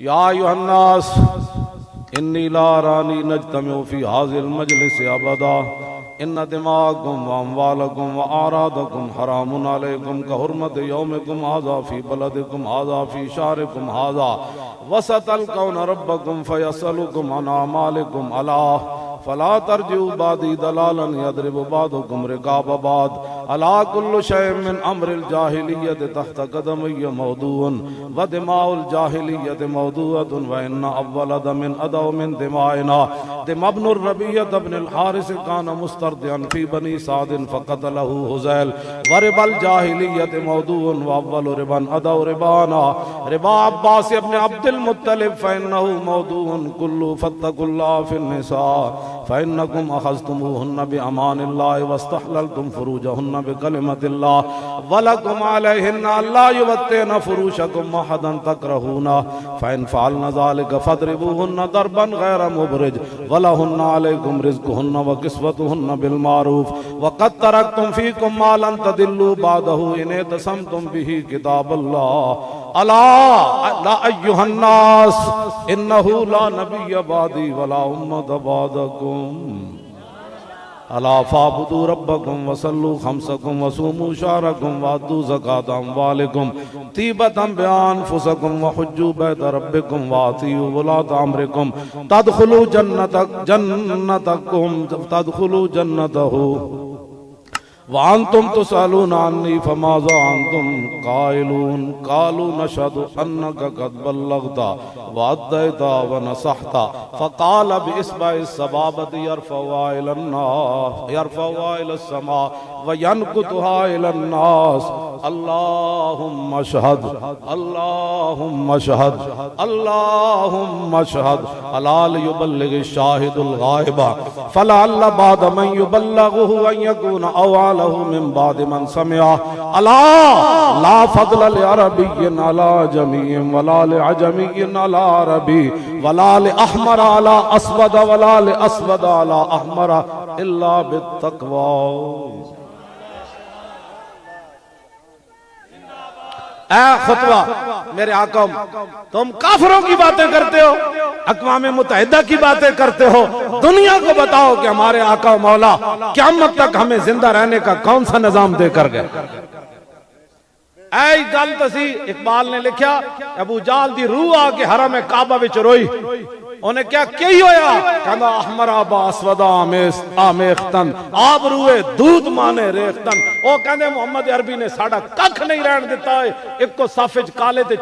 یا ایھا الناس انی لا ارانی نجتمع فی ھذا المجلس ابدا ان دماءکم واموالکم واعراضکم حرام علیکم کحرمت یومکم ھذا فی بلدکم ھذا فی شہرکم ھذا وستلقون ربکم فیسألکم عن اعمالکم الا فلا ترجعوا بعدی ضلالا یضرب بعضکم رقاب بعض الا کل شیء من امر الجاہلیۃ تحت قدمی موضوع ودماء الجاہلیۃ موضوعۃ وان اول دم ادعو من دمائنا دم ابن الربیعۃ بن الحارث کان مسترضعا فی بنی سعد فقتلہ حذیل وربا الجاہلیۃ موضوع واول ربا ادعو ربانا ربا عباس ابن عبد المطلب فانہ موضوع کل فاتقوا اللہ فی النساء فإنكم أخذتموهن بأمان الله واستحللتم فروجهن بكلمة الله ولكم عليهن ألا يبتين فروشكم أحدا تكرهونه فإن فعلن ذلك فاضربوهن ضربا غير مبرج ولهن عليكم رزقهن وكسوتهن بالمعروف وقد تركتم فيكم ما لن تضلوا بعده إن اعتصمتم به كتاب الله ألا أيها الناس إنه لا نبي بعدي ولا أمة بعدكم الا فاعبدوا ربکم وصلوا خمسکم وصوموا شہرکم وآتوا زکاة اموالکم طیبة بانفسکم وحجوا بیت ربکم واطیعوا ولاة امرکم تدخلوا جنته وانتم تسألون عنی فماذا انتم قائلون قالوا نشهد انك قد بلغت واديت ونصحت فقال باصبع السبابة يرفعها الى السماء وينكتها الى الناس اللهم اشهد اللهم اشهد اللهم اشهد الا ليبلغ الشاهد الغائب فلعل بعد من يبلغه ان يكون اوعى له من بعد من سمع الا لا فضل لعربي على جميع ولا لعجمي على عربي ولا لأحمر على اسود ولا لأسود على احمر الا بالتقوى. اے خطبہ میرے آقا، تم کافروں کی باتیں کرتے ہو، اقوام متحدہ کی باتیں کرتے ہو، دنیا کو بتاؤ کہ ہمارے آقا و مولا قیامت تک ہمیں زندہ رہنے کا کون سا نظام دے کر گئے. اے گل تسی اقبال نے لکھا ابو جہل دی روح آ کے حرم کعبہ وچ روئی، انہیں کیا کہی ہویا کہنا احمر آبا اسودا آمیختن آب روئے دودھ مانے ریختن. وہ کہنے محمد عربی نے ساڑا ککھ نہیں رہن دیتا ہے، ایک کو صافج کالے تے